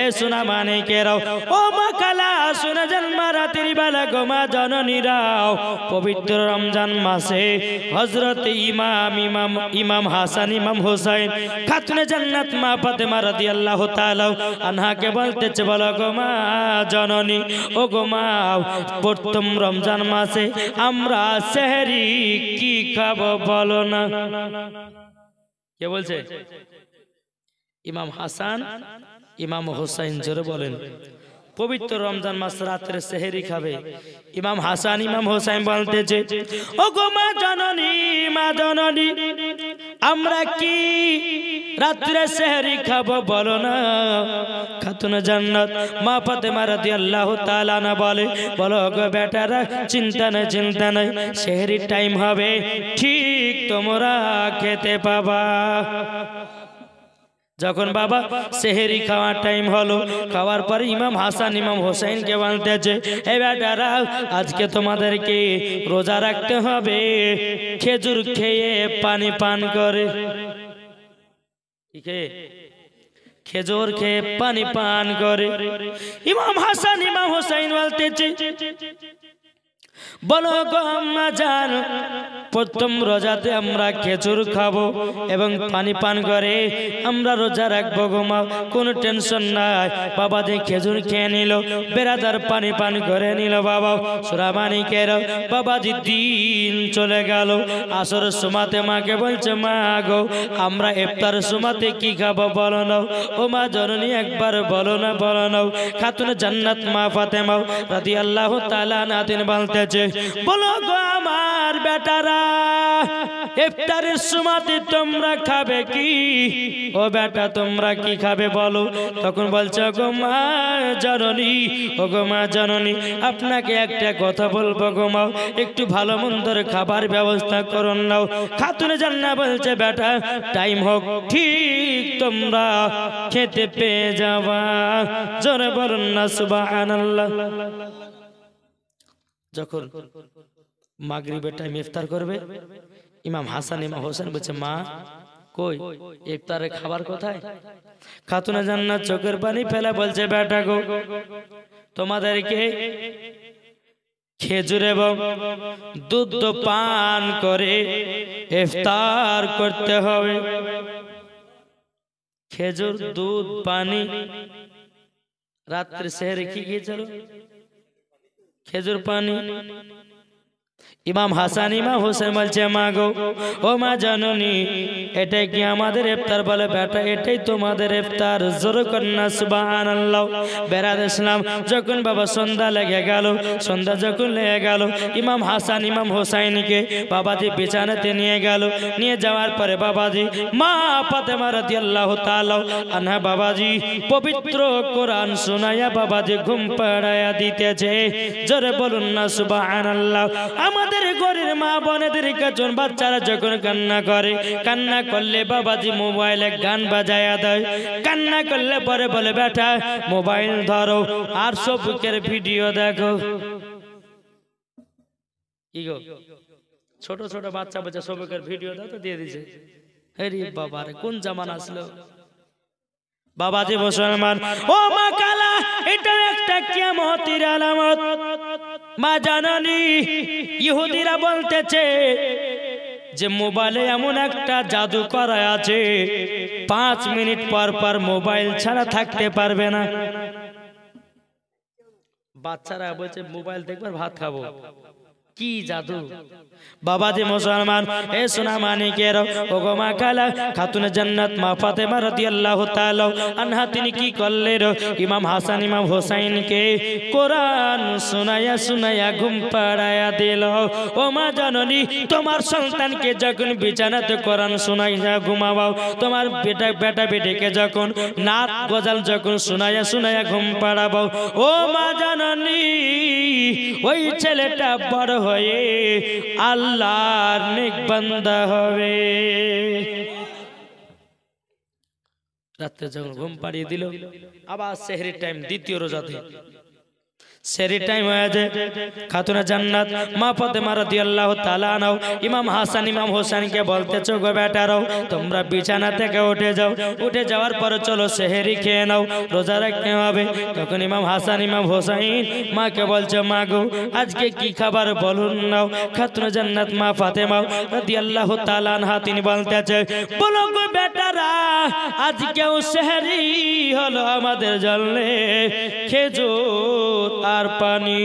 এ সোনা মানিকেরাও ও মা কালা সোনা জন্মা রাতের বেলা গো মা জননীরাও পবিত্র রমজান মাসে হযরত ইমাম হাসান ইমাম হোসেন খাতুনে জান্নাত মা ফাতেমা রাদিয়াল্লাহু তাআলা আনহাকে বলতেছে বলো গো মা জননী ও গো মা প্রথম রমজান মাসে আমরা সেহরি কি খাবো বলো না। কে বলছে? ইমাম হাসান ইমাম হোসেন জোরে বলেন। পবিত্র রমজান মাস রাতে সেহরি খাবে। ইমাম হাসান ইমাম হোসেন বলতেছে ও গো মা জননী আমরা কি রাতে সেহরি খাবো বলো না। খাতুনে জান্নাত মা ফাতেমা রাদিয়াল্লাহু তাআলা না বলে বলো গো বেটারা চিন্তা নাই সেহরির টাইম হবে ঠিক তোমরা খেতে পাবা। যখন বাবা সেহরি খাওয়ার টাইম হলো, খাওয়ার পর ইমাম হাসান ইমাম হোসেনকে বলতেছে এ বেটারা আজকে তোমাদেরকে রোজা রাখতে হবে, খেজুর খেয়ে পানি পান করে। খেজুর খেয়ে পানি পান করে। ইমাম হাসান ইমাম হোসেন বলতেছে বলো গো আম্মা জান প্রথম রোজাতে আমরা খেজুর খাবো এবং পানি পান করে আমরা রোজা রাখবো গো মা, কোনো টেনশন নাই। বাবা যে খেজুর খেয়ে নিল, বেরাদার পানি পান করে নিল। বাবা সূরা মানিকের বাবাজি দিন চলে গেল। আসরের সময়তে মাকে বলছে মা গো আমরা ইফতারের সময়তে কি খাবো বলো না। ও মা জননী একবার বলো না। খাতুনে জান্নাত মা ফাতেমা রাদিয়াল্লাহু তাআলা আনহা তিনি বলতেছে বলো গো আমার বেটারা ইফতারের সময়তে তোমরা খাবে কি? ও বেটা তোমরা কি খাবে বলো। তখন বলছে গো মা জননী আপনাকে একটা কথা বলবো গো মা, একটু ভালো মন্দের খাবার ব্যবস্থা করুন নাও। খাতুনে জান্নাত বলছে বেটা টাইম হোক ঠিক তোমরা খেতে পেয়ে যাবা। জোরে বলুন না সুবহানাল্লাহ। যখন মাগরিবের টাইম ইফতার করবে ইমাম হাসান ইমাম হোসেন বলছে মা কই ইফতারের খাবার কোথায়? খাতুনে জান্নাত চোখের পানি ফেলে বলছে বেটা গো তোমাদেরকে খেজুর এবং দুধ পান করে ইফতার করতে হবে। খেজুর দুধ পানি। রাত্রে সেহরি কি খেয়েছিল? খেজুর পানি। ইমাম হাসান ইমাম হোসেন বলছে মা গো ও মা জননী এটাই কি আমাদের ইফতার? বলে বেটা এটাই তোমাদের ইফতার। জোরে কন্না সুবহানাল্লাহ। বেরাদ ইসলাম যখন বাবা সন্ধ্যা লেগে গেল ইমাম হাসান ইমাম হোসেনকে বাবাজি বিছানাতে নিয়ে গেল। নিয়ে যাওয়ার পরে বাবাজি মা ফাতেমা রাদিয়াল্লাহু তাআলা আনহা বাবাজি পবিত্র কোরআন শোনায়া বাবাজি ঘুম পাড়ায়া দিতেছে। জোরে বলুন না সুবহানাল্লাহ। আমাদের ঘরের মা বোনেদের কাছে বাচ্চারা যখন কান্না করলে বাবাজি মোবাইলে গান বাজায়া দেয়। কান্না করলে পরে বলে বেটা মোবাইল ধরো আর সবুকের ভিডিও দেখো। কি গো ছোট ছোট বাচ্চা সবুকের ভিডিও দাও তো দিয়ে দিছে। আরে বাবা রে কোন জামানা আসলো। বাবাজি মুসলমান ও মা কালা এটা একটা কিয়ামতের আলামত। মা জাননি ইহুদিরা বলতেছে যে মোবাইলে এমন একটা জাদু করা আছে 5 মিনিট পর পর মোবাইল ছাড়া থাকতে পারবে না। বাচ্চারা বলছে মোবাইল দেখবার ভাত খাবো। কি জাদু। বাবাজি মুসলমান এ সোনা মানিকের ও গো মা কালা খাতুনে জান্নাত মা ফাতেমা রাদিয়াল্লাহু তাআলা আনহা তিনি কি করলেন? ইমাম হাসান ইমাম হোসেনকে কোরআন শোনায়া ঘুম পাড়ায়া দিল। ও মা জননী তোমার সন্তানকে যখন বিছানাতে কোরআন শোনাইয়া ঘুমাও, তোমার বেটা বেটিকে যখন নাত গজাল যখন শোনায়া ঘুম পাড়াবো, ও মা জননী ওই ছেলেটা বড় হয়ে আল্লাহর নেক বান্দা হবে। রাতে যখন ঘুম পাড়িয়ে দিল আবার সেহরির টাইম দ্বিতীয় রোজাতে সেরি টাইম হয়ে যায় খাতুনে জান্নাত মা ফাতেমা রাদিয়াল্লাহু তাআলা আনহা ইমাম হাসান ইমাম হোসেনকে বলতেছো গো বেটারাও তোমরা বিছানা থেকে উঠে যাও, উঠে যাওয়ার পরে চলো সেহরি খেয়ে নাও, রোজা রাখতে হবে। তখন ইমাম হাসান ইমাম হোসেন মাকে বলছে মা গো আজকে কি খাবার বলুন নাও। খাতুনে জান্নাত মা ফাতেমা রাদিয়াল্লাহু তাআলা আনহা তিনি বলতেছে বলো গো বেটারা আজকেও সেহরি হলো আমাদের জন্য খেজুর আর পানি।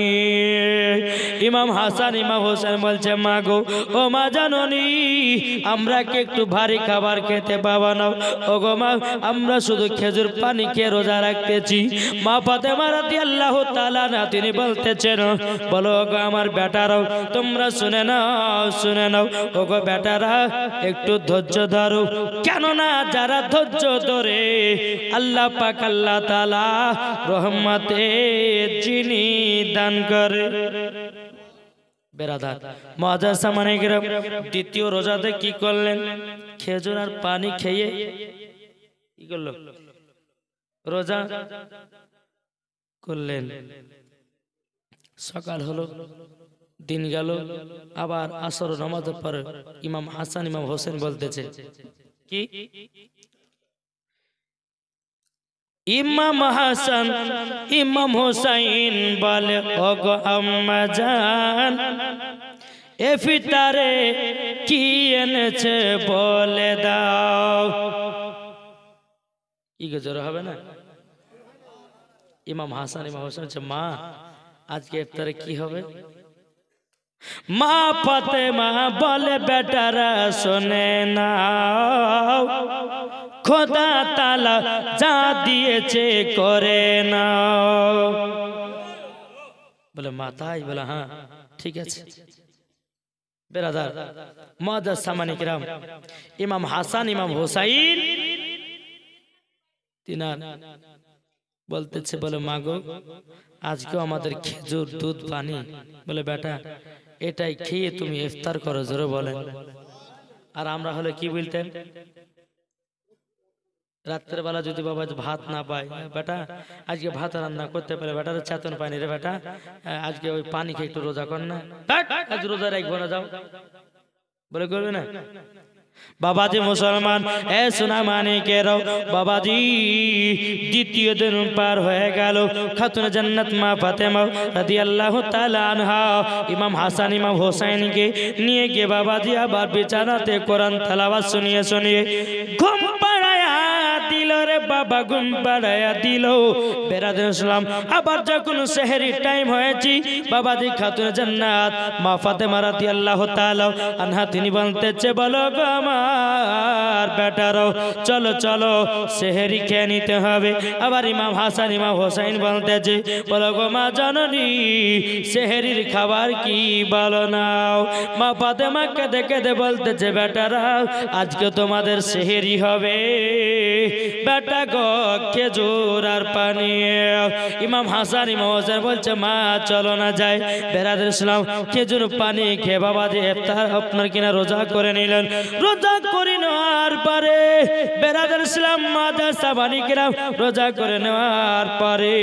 ইমাম হাসান ইমাম হোসেন বলছে মা গো ও মা জাননি আমরা কি একটু ভারী খাবার খেতে পাবো না? ও গো মা আমরা শুধু খেজুর পানি খেয়ে রোজা রাখতেছি। মা ফাতেমা রাদিয়াল্লাহু তাআলা আনহা তিনি বলতেছেন বলো গো আমার বেটারাও তোমরা শুনে নাও ও গো বেটারা একটু ধৈর্য ধরো, কেননা যারা ধৈর্য ধরে আল্লাহ পাক আল্লাহ তাআলা রহমতে যিনি দান করে। বেরাদার মুআজ্জাজ সামানে কিরাম দ্বিতীয় রোজাতে কি করলেন? খেজুর আর পানি খেয়ে কি করল? রোজা করলেন। সকাল হলো, দিন গেল, আবার আসর নামাজের পর ইমাম হাসান ইমাম হোসেন বলতেছে কি ইমাম হাসান ইমাম হোসাইন বলে ওগো আম্মা জান ইফতারে কি এনেছে বলে দাও। কি গজর হবে না? ইমাম হাসান ইমাম হোসেন বলছে মা আজকে ইফতারে কি হবে? মা ফাতেমা বলে বেটারা শোনে নাও খোদা তাআলা যা দিয়েছে করে নাও। বলে মা তাই? বলে হ্যাঁ ঠিক আছে। বেরাদার মুআজ্জাজ সামানে কিরাম ইমাম হাসান ইমাম হোসাইন তিনার বলতেছে বলে মা গো আজকেও আমাদের খেজুর দুধ পানি। বলে বেটা এটাই খেয়ে তুমি ইফতার করো, জোরে বলেন। আর আমরা হলে কি বলতেন? রাত্রের বেলা যদি বাবা ভাত না পায়, বেটা আজকে ভাত রান্না করতে পারে, বেটার চেতন পায়নি রে বেটা আজকে ওই পানি খেয়ে একটু রোজা কর না, আজ রোজা রাখবো না যাও, বলে করবে না? বাবাজি মুসলমান এ সোনা মানিকেরাও বাবাজি দ্বিতীয় দিন পার হয়ে গেল। খাতুনে জান্নাত মা ফাতেমা রাদিয়াল্লাহু তাআলা আনহা ইমাম হাসান ইমাম হোসেনকে নিয়ে গিয়ে বাবাজি আবার বিছানাতে কোরআন তেলাওয়াত শুনিয়ে ঘুম পাড়ায়া দিল রে বাবা, ঘুম পাড়ায়া দিল। বেরাদার ইসলাম আবার যখন সেহরি টাইম হয়েছে বাবাজি খাতুনে জান্নাত মা ফাতেমা রাদিয়াল্লাহু তাআলা আনহা তিনি বলতেছে বলো গো আমার বেটারও চলো চলো সেহরি খেয়ে নিতে হবে। আবার ইমাম হাসান ইমাম হোসেন বলতেছে বলো গো মা জননী সেহরির খাবার কি বলো নাও। মা ফাতেমাকে দেখে বলতেছে বেটারা আজকে তোমাদের সেহরি হবে বেটা গো খেজুর আর পানি। ইমাম হাসান ইমাম হোসেন বলছে মা চলো না যাই। বেরাদার ইসলাম খেজুর পানি খেয়ে বাবাজি ইফতার আপনার কিনা রোজা করে নিলেন। রোজা করে নেওয়ার পরে বেরাদার ইসলাম মুআজ্জাজ সাহাবায়ে কিরাম রোজা করে নেওয়ার পরে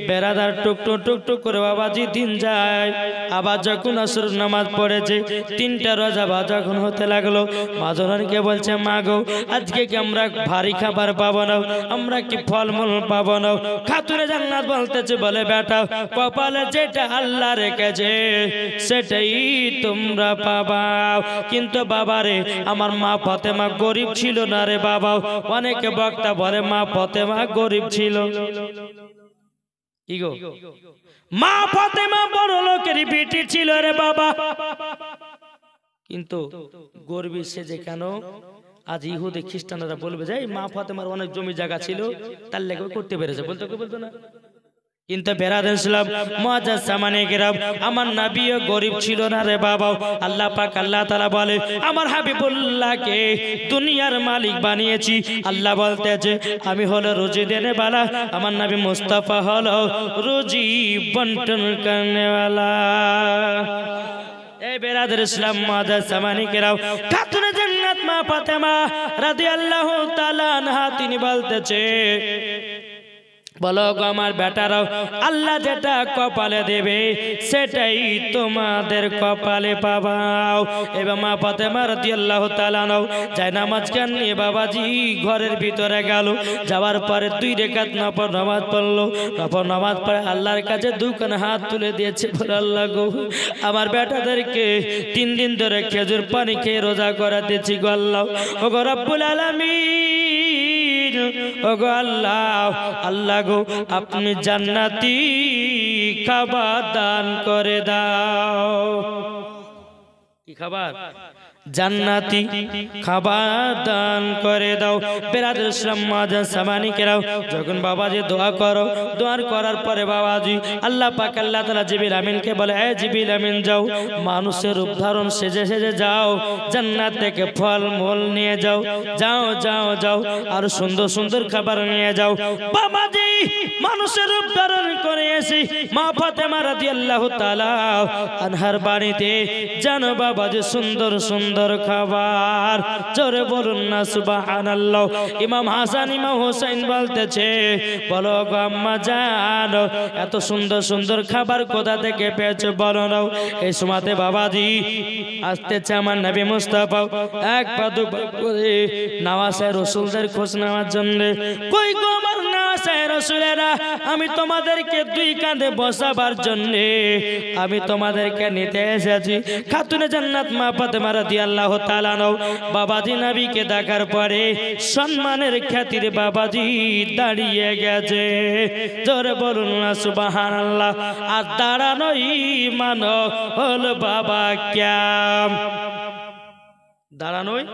বেরাদার টুকটুক টুকটুক করে বাবাজি দিন যায়। আবার যখন আসর নামাজ পড়েছে তিনটা রোজা বা যখন হতে লাগলো মা জননীকে বলছে মা গো আজকে কি আমরা ভারী খাবার পাবো না, আমরা কি ফলমূল পাবো না? খাতুনে জান্নাত বলতেছে বলে বেটা কপালে যেটা আল্লাহ রেখেছে সেটাই তোমরা পাবা। কিন্তু বাবারে আমার মা ফাতেমা গরিব ছিল না রে বাবা। অনেকে বক্তা বলে মা ফাতেমা গরিব ছিল, ইগো মা ফাতেমা বড় লোকের বেটি ছিল রে বাবা। কিন্তু গরিব সেজে কেন? আজ ইহুদি খ্রিস্টানরা বলবে যে মা ফাতেমার অনেক জমি জায়গা ছিল তার লেগে করতে পেরেছে, বলতো না? কিন্তু বেরাদার ইসলাম মুআজ্জাজ সামানে কিরাম আমার নবীও গরিব ছিল না রে বাবা। আল্লাহ পাক আল্লাহ তাআলা বলে আমার হাবিবুল্লাহকে দুনিয়ার মালিক বানিয়েছি। আল্লাহ বলতেছে আমি হলো রুজি দেনে वाला, আমার নবী মুস্তাফা হলো রুজি বন্টন করনে वाला। এই বেরাদার ইসলাম মুআজ্জাজ সামানে কিরাম খাতুনে জান্নাত মা ফাতেমা রাদিয়াল্লাহু তাআলা আনহা তিনি বলতেছে বলো গো আমার বেটারাও, আল্লাহ যেটা কপালে দেবে সেটাই তোমাদের কপালে পাবাও। এবার মা ফাতেমা রাদিয়াল্লাহু তাআলা নাও যায় নামাজকে নিয়ে বাবাজি ঘরের ভিতরে গেল। যাওয়ার পরে 2 রাকাত নফল নামাজ পড়লো। নফল নামাজ পড়ে আল্লাহর কাছে দুখানা হাত তুলে দিয়েছে, বলে আল্লাহ গো আমার বেটাদেরকে 3 দিন ধরে খেজুর পানি খেয়ে রোজা করে দিয়েছি গো আল্লাহ। ও গো রব্বুল আলামিন, ও গো আল্লাহ, আল্লাহ গো আপনি জান্নাতি খাবার দান করে দাও। কি খাবার? জান্নাতি খাবার দান করে দাও। বেরাদুল ইসলাম মাজান সামানি কেরাও, যখন বাবাজি দোয়া করো, দোয়ার করার পরে বাবাজি আল্লাহ পাক আল্লাহ তাআলা জিবরিল আমিনকে বলে, এ জিবরিল আমিন যাও, মানুষের রূপ ধারণ সেজে সেজে যাও, জান্নাত থেকে ফল মূল নিয়ে যাও, যাও যাও যাও, আর সুন্দর সুন্দর খাবার নিয়ে যাও। বাবাজি মানুষের রূপ ধারণ করে এসে মা ফাতেমা রাদিয়াল্লাহু তাআলা আনহার বাড়িতে জানো বাবাজি সুন্দর সুন্দর খাবার, জোরে বলুন না সুবহানাল্লাহ। ইমাম হাসান ইমাম হোসেন বলতেছে, বলো গো আম্মা জান এত সুন্দর সুন্দর খাবার কোথা থেকে পেয়েছো বলো না। এই সময়তে বাবাজি আসতেছে আমার নবী মুস্তাফা, এক পা দুপা করে নওয়াসে রাসূলদের খোঁজ নেওয়ার জন্য। কই গো আমার নওয়াসে রাসূলেরা, আমি তোমাদেরকে 2 কাঁধে বসাবার জন্য আমি তোমাদেরকে নিতে এসেছি। খাতুনে জান্নাত মা ফাতেমা রাদিয়াল্লাহু তাআলা নাও বাবাজি নবীকে দেখার পরে সম্মানের খাতির বাবাজি দাঁড়িয়ে গেছে, জোরে বলুন না সুবহানাল্লাহ। আর দাঁড়ানোই মানো হলো বাবা ক্যাম, দাঁড়ানোই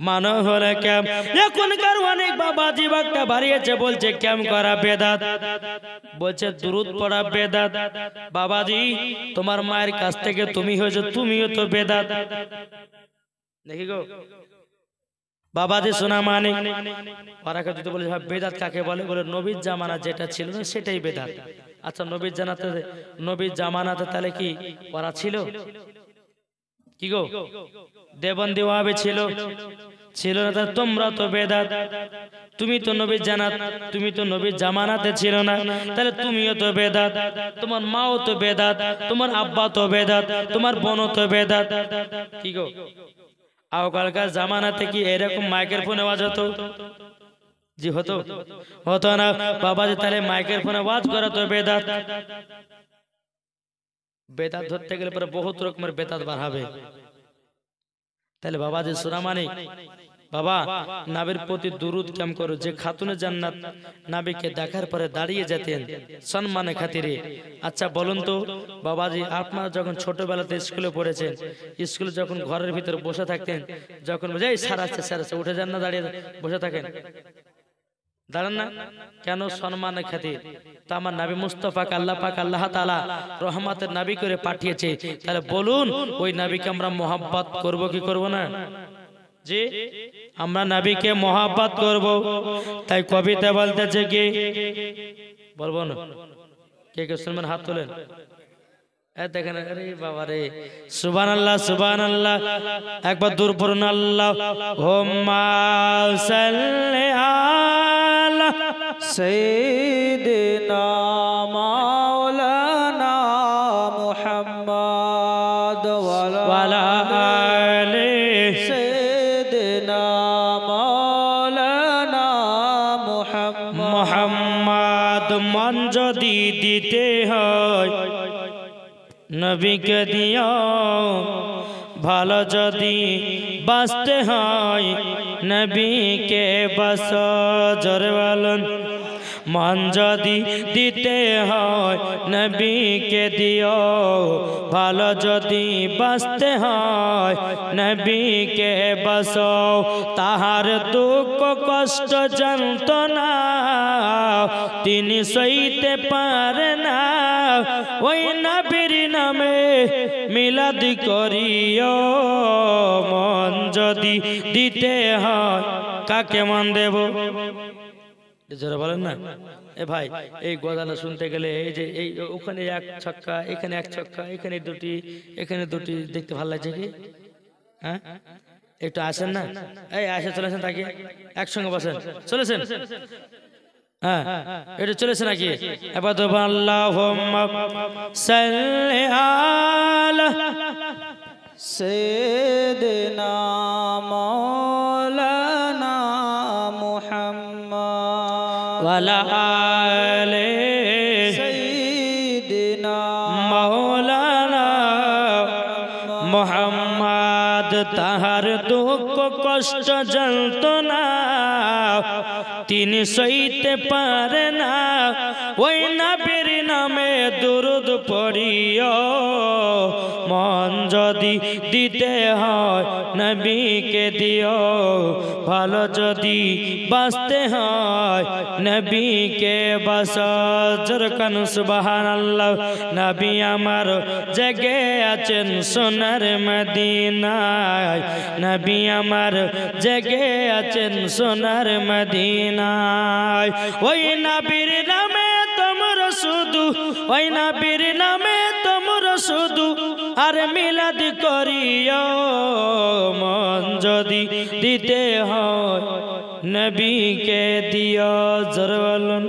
মানো হলো ক্যাম। এখনকার অনেক বাবাজি বাক্তা বাড়িয়েছে, বলছে ক্যাম করা বেদাত, বলছে দুরুদ পড়া বেদাত। বাবাজি তোমার মায়ের কাছ থেকে তুমি হয়েছে, তুমিও তো বেদাত। দেখি গো বাবাজি শোনা মানে ওরা যদি বলে বেদাত কাকে বলে, বলে নবীর জামানা যেটা ছিল না সেটাই বেদাত। আচ্ছা নবীর জানাতে, নবীর জামানাতে তাহলে কি ওরা ছিল? কি গো দেবন্দি ওয়াহাবি ছিল? ছিল না। তাহলে তোমরা তো বেদাত। তুমি তো নবীর জানাত, তুমি তো নবীর জামানাতে ছিল না, তাহলে তুমিও তো বেদাত, তোমার মাও তো বেদাত, তোমার আব্বা তো বেদাত, তোমার বোনও তো বেদাত। কি গো আগকালকার জামানাতে কি এরকম মাইকের ফোনে আওয়াজ হতো? জি হতো? হতো না বাবাজি। তাহলে মাইকের ফোনে আওয়াজ করা তো বেদাত। বেদাত ধরতে গেলে পরে বহুত রকমের বেদাত বার হবে। তাহলে বাবাজি সুরামানি বাবা নাবির প্রতি দুরুদ কেম করো। যে খাতুনে জান্নাত নাবিকে দেখার পরে দাঁড়িয়ে যেতেন সম্মানের খাতিরে। আচ্ছা বলুন তো বাবাজি, আপনারা যখন ছোটবেলাতে স্কুলে পড়েছেন, স্কুলে যখন ঘরের ভিতরে বসে থাকতেন, যখন এই স্যার আছে উঠে যান না, দাঁড়িয়ে বসে থাকেন, দাঁড়ান না কেন? সম্মানের খাতির। তা আমার নবী মুস্তাফা আল্লাহ পাক আল্লাহ তাআলা রহমতের নবী করে পাঠিয়েছে, তাহলে বলুন ওই নবীকে আমরা মহব্বত করব কি করব না? জি আমরা নবীকে মহব্বত করব। তাই কবিতা বলতেছে কি বলবো না? কে কে শুনবেন হাত তোলেন। দেখেন আরে বাবা রে, সুবহানাল্লাহ সুবহানাল্লাহ, একবার দূর পড়ুন আল্লাহুম্মা সাল্লি আলা সাইয়্যিদিনা মাওলানা মুহাম্মদ ওয়ালা আলি সাইয়্যিদিনা মাওলানা মুহাম্মদ। মন যদি দিতে হয় নবীকে দিও, ভালো যদি বাঁচতে হয় নবীকে বাস। জোরে বলুন মন যদি দিতে হয় নবীকে দিও, ভালো যদি বাঁচতে হয় নবীকে বাসো। তাহার দুঃখ কষ্ট যন্ত্রণা তিনি সইতে পারে না, ওই নবীর নামে মিলাদ করিও। মন যদি দিতে হয় কাকে মন দেব? যারা বলেন না এ ভাই, এই গজালা শুনতে গেলে এই যে এই ওখানে এক ছক্কা, এখানে এক ছক্কা, এখানে দুটি, এখানে দুটি, দেখতে ভালো লাগছে কি? হ্যাঁ একটু আসেন না, এই আসে চলেছেন, তাকে একসঙ্গে বসেন, চলেছেন। হ্যাঁ এটা চলেছে নাকি এবার তো আল্লাহুম্মা সাল্লি আলা সাইয়্যিদিনা মাওলানা মুহাম্মদ ওয়া আলা আলি সাইয়্যিদিনা মাওলানা মুহাম্মদ তাহার দুঃখ কষ্ট যন্ত্রণা তিনি সইতে পারে না ওই নবীর নামে দুরূদ পড়িও মন যদি দিতে হয় নবীকে দিও ভালো যদি বাঁচতে হয় নবীকে বাঁচাও জোরে কান সুবহানাল্লাহ নবী আমার জেগে আছেন সোনার মদিনায় নবী আমার জেগে আছেন সোনার মদিনায় ওই নবীর নামে তোমরা শুধু ওই নবীর নামে তোমরা শুধু আর মিলাদ করিও মন যদি দিতে হয় নবীকে দিও জোরে বলুন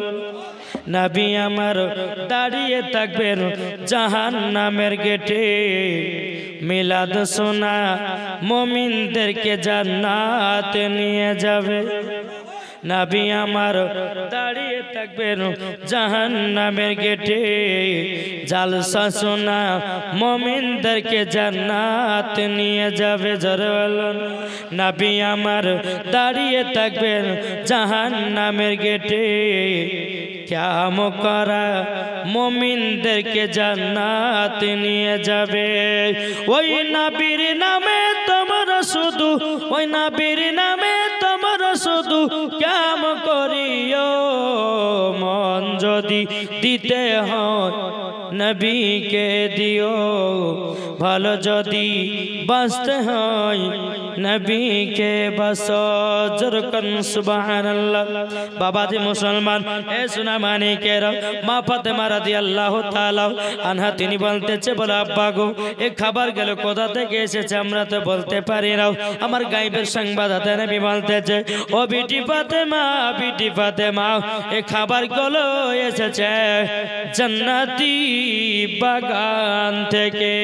নবী আমার দাঁড়িয়ে থাকবেন জাহান্নামের গেটে মিলাদ শোনা মুমিনদেরকে জান্নাতে নিয়ে যাবে নবী আমার দাঁড়িয়ে থাকবেন জাহান্নামের গেটে জালসা শোনা মুমিনদেরকে জান্নাত নিয়ে যাবে জোরে বলুন নবী আমার দাঁড়িয়ে থাকবেন জাহান্নামের গেটে কিয়াম করা মুমিনদেরকে জান্নাত নিয়ে যাবে ওই নবীর নামে তোমরা শুধু ওই নবীর নামে তোমরা শুধু কিয়াম করিও মন যদি দিতে হয় নবীকে দিও ভালো যদি বাঁচতে হয় নবীকে বাঁচো জোরে কান সুবহানাল্লাহ বাবাজি মুসলমান এ সোনা মানিকেরা মা ফাতেমা রাদিয়াল্লাহু তাআলা আনহা তিনি বলতেছে বলে আব্বা গো এই খাবার গেল কোথা থেকে এসেছে আমরা তো বলতে পারি না আমার গায়েবের সংবাদ হাতে নবী বলতেছে ও বিটি ফাতেমা এই খাবার গুলো এসেছে জান্নাতি বাগান থেকে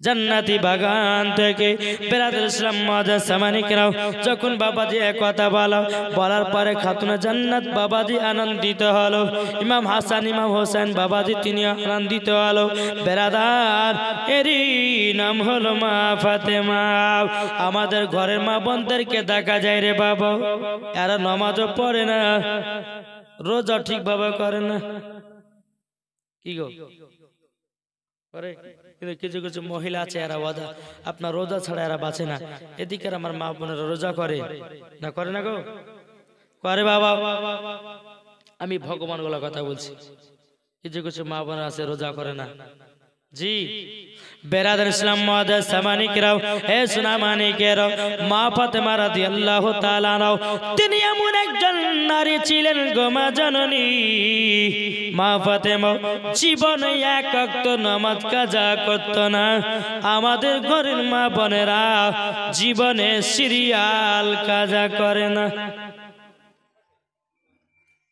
জান্নাতি বাগান থেকে বেরাদুল ইসলাম মুআজ্জাজ সামানিকরাও যখন বাবাজি এক কথা বলার পরে খাতুনে জান্নাত বাবাজি আনন্দিত হলো ইমাম হাসান ইমাম হোসেন বাবাজি তিনি আনন্দিত হলো বেরাদার এরই নাম হলো মা ফাতেমা আমাদের ঘরের মা বোনদেরকে দেখা যায় রে বাবা এরা নামাজও পড়ে না রোজা ঠিকভাবে করে না কি গো করে কিন্তু কিছু কিছু মহিলা আছে এরা ওয়াদা আপনার রোজা ছাড়া এরা বাঁচে না এদিকে আমার মা বোনেরা রোজা করে না করে না গো করে বাবা আমি ভগবান গুলা কথা বলছি কিছু কিছু মা বোনেরা আছে রোজা করে না জি বেরাদার ইসলাম মুআজ্জাজ সামানিকরাও হে সোনা মানিকেরাও মা ফাতেমা রাদিয়াল্লাহু তাআলা আনহা তিনি এমন একজন নারী ছিলেন গো মা জননী মা ফাতেমা জীবনে এক ওয়াক্ত নামাজ কাজা করত না আমাদের ঘরের মা বোনেরা জীবনে সিরিয়াল কাজা করে না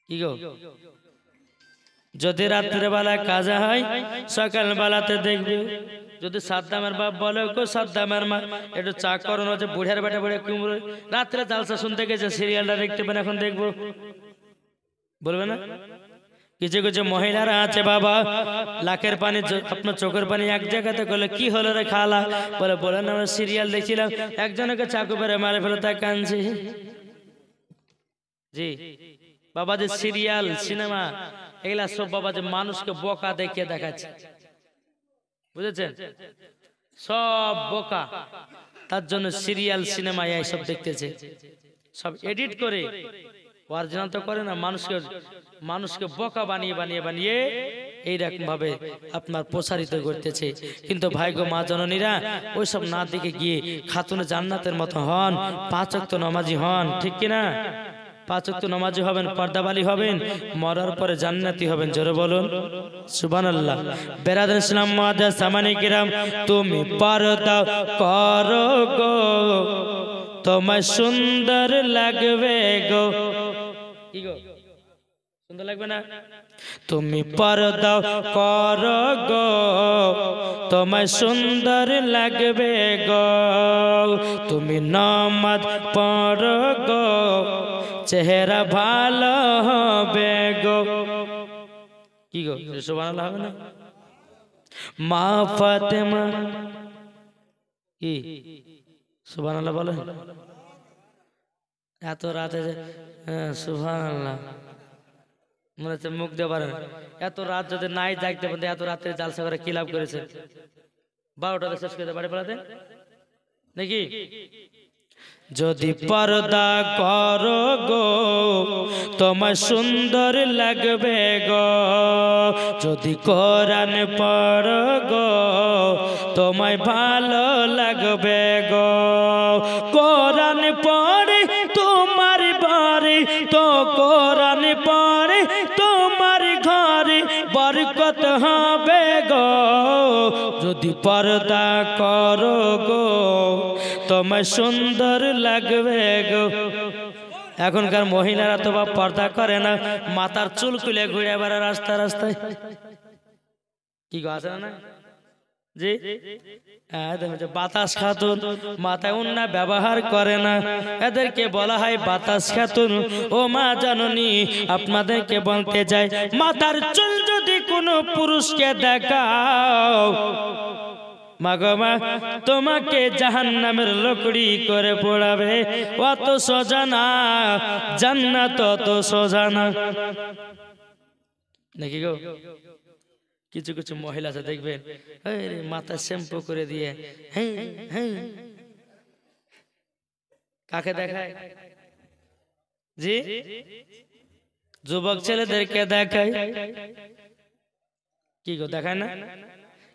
কি গো যদি রাত্রে বেলা কাজা হয় সকাল বেলাতে দেখবে যদি সাদ্দামের বাপ বলে গো সাদ্দামের মা একটু চা করো যে বুড়ার বেটা বুড়ে কুমড়ো রাত্রে জালসা শুনতে গেছে সিরিয়ালটা দেখতে পেন এখন দেখবো বলবে না কিছু কিছু মহিলারা আছে বাবা লাখের পানি আপনার চোখের পানি এক জায়গাতে করলে কি হলো রে খালা বলে না আমরা সিরিয়াল দেখছিলাম একজনকে চাকু পেরে মারে ফেলে তা কাঁদছে জি বাবা যে সিরিয়াল সিনেমা এগুলা সব বাবা যে মানুষকে বোকা দেখিয়ে দেখাচ্ছে বুঝেছেন সব বোকা তার জন্য সিরিয়াল সিনেমা এইসব দেখতেছে সব এডিট করে অরিজিনাল তো করে না মানুষকে বোকা বানিয়ে এইরকম ভাবে আপনার প্রসারিত করতেছে কিন্তু ভাই গো মা জননীরা ওইসব না দিকে গিয়ে খাতুনে জান্নাতের মতো হন 5 ওয়াক্ত নামাজি হন ঠিক কিনা 5 ওয়াক্ত নামাজি হবেন পর্দাবালি হবেন মরার পরে জান্নাতি হবেন জোরে বলুন সুবহানাল্লাহ বেরাদার ইসলাম মুআজ্জাজ সামানিকরাম তুমি পর্দা করো গো তোমায় সুন্দর লাগবে গো কি গো সুন্দর লাগবে না? তুমি পর্দা করো গো তোমায় সুন্দর লাগবে গো, তুমি নামাজ পড়ো গো চেহারা ভালো হবে গো। কি গো সুবহানাল্লাহ হবে না? মা ফাতেমা কি সুবহানাল্লাহ বলেন? এত রাতে সুবহানাল্লাহ মনে হচ্ছে মুখ দিয়ে পারেন। এত রাত যদি নাই জাগতে পারতে এত রাত্রে জালসা করে কি লাভ করেছে? 12টাতে শেষ করে বাড়ি পালাতে নাকি? যদি পর্দা করো গো তোমার সুন্দর লাগবে গো, যদি কোরআন পড়ো গো তোমায় ভালো লাগবে গো, কোরআন পড়ে তোমার বাড়ি তো কোরআন পড়ে তোমার ঘরে বরকত হবে গো, যদি পর্দা করো গো তোমায় সুন্দর লাগবে গো। এখনকার মহিলারা তো বা পর্দা করে না, মাথার চুল খুলে ঘুরে বেড়ায় রাস্তা রাস্তায়। কি গো আছে না? জি বাতাস খাতুন মাথায় উন্না ব্যবহার করে না, এদেরকে বলা হয় বাতাস খাতুন। ও মা জননী আপনাদেরকে বলতে চাই, মাথার চুল যদি কোনো পুরুষকে দেখাও মাগো মা তোমাকে জাহান্নামের লকড়ি করে পোড়াবে। অত সোজা না, জান্নাত অত সোজা না নাকি গো? কিছু কিছু মহিলা আছে দেখবেন মাথা শ্যাম্পু করে দিয়ে কাকে দেখায়? জি যুবক ছেলেদেরকে দেখায়। কি গো দেখায় না?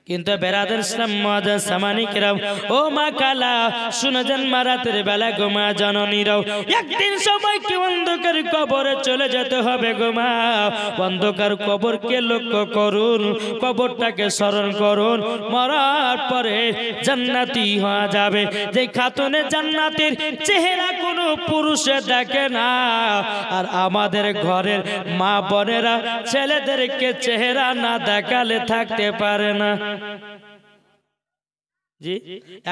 কিন্তু বেরাদার ইসলাম মুআজ্জাজ সামানি কিরাম ও মা কালা শুনে যান রাতের বেলা গো মা জননীরাও, একদিন সময় কি অন্ধকার কবরে চলে যেতে হবে গো মা। অন্ধকার কবরকে লক্ষ্য করুন, কবরটাকে স্মরণ করুন, মরার পরে জান্নাতি হওয়া যাবে। যে খাতুনে জান্নাতের চেহারা কোনো পুরুষে দেখে না, আর আমাদের ঘরের মা বোনেরা ছেলেদেরকে চেহারা না দেখালে থাকতে পারে না। জি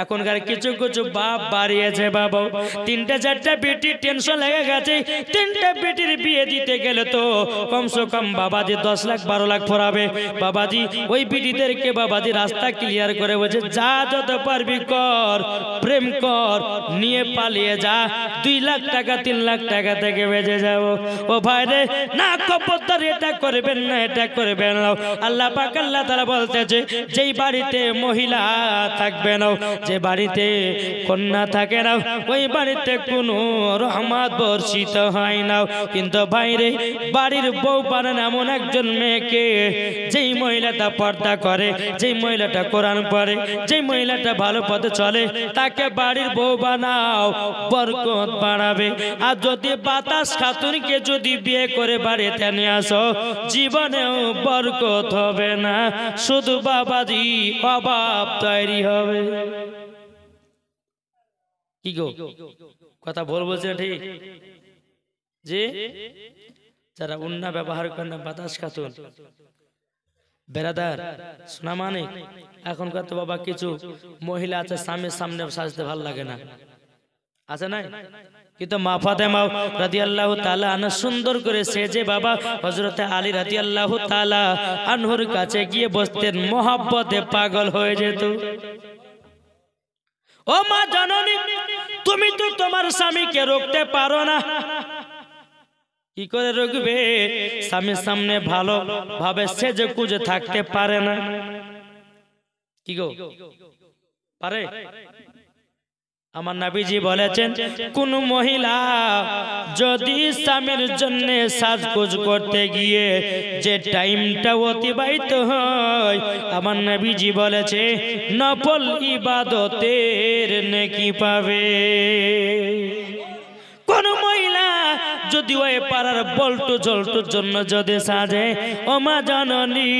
এখনকার কিছু কিছু বাপ বাড়িয়েছে বাবা, 3টে 4টে বেটির টেনশন লেগে গেছে। 3টে বেটির বিয়ে দিতে গেলে তো কমসে কম বাবাজি 10 লাখ 12 লাখ ফরাবে। বাবাজি ওই বেটিদেরকে বাবাজি রাস্তা ক্লিয়ার করে বলছে, যা যত পারবি কর, প্রেম কর, নিয়ে পালিয়ে যা, 2 লাখ টাকা 3 লাখ টাকা থেকে বেঁচে যাবো। ও ভাই রে না খবরদার এটা করবেন না, এটা করবেন না। আল্লাহ পাক আল্লাহ তাআলা বলতেছে, যেই বাড়িতে মহিলা থাকবে না, যে বাড়িতে কন্যা থাকে না, ওই বাড়িতে কোনো রহমত বর্ষিত হয় না। কিন্তু বাইরে বাড়ির বউ বানান এমন একজন মেয়েকে, যেই মহিলাটা পর্দা করে, যেই মহিলাটা কোরআন পড়ে, যেই মহিলাটা ভালো পথে চলে, তাকে বাড়ির বউ বানাও, বরকত বাড়াবে। আর যদি বাতাস খাতুনকে যদি বিয়ে করে বাড়িতে নিয়ে আসো, জীবনেও বরকত হবে না, শুধু বাবাজি অভাব তৈরি হবে। কি গো কথা বল বলছে ঠিক? যে যারা উন্না ব্যবহার করে না বাতাস খাতুন বেরাদার শোনা মানে, এখনকার তো বাবা কিছু মহিলা আছে স্বামীর সামনে সাজতে ভালো লাগে না, আছে না? কিন্তু মা ফাতেমা রাদিয়াল্লাহু তাআলা আনহা সুন্দর করে সেজে বাবা হযরত আলী রাদিয়াল্লাহু তাআলা আনহুর কাছে গিয়ে বসতেন, মহব্বতে পাগল হয়ে যেত। ও মা জননী তুমি তো তোমার স্বামীকে রোকতে পারো না, কি করে রোকবে? স্বামীর সামনে ভালো ভাবে সেজে কুজে থাকতে পারে না। কি গো পারে? আমার নবীজি বলেছেন, কোন মহিলা যদি স্বামীর জন্য সাজগোজ করতে গিয়ে যে টাইমটা অতিবাহিত হয়, আমার নবীজি বলেছে নফল ইবাদতের নেকি পাবে। কোন মহিলা যদি ওই পাড়ার বল্টু জল্টুর জন্য যদি সাজে, ও মা জননী,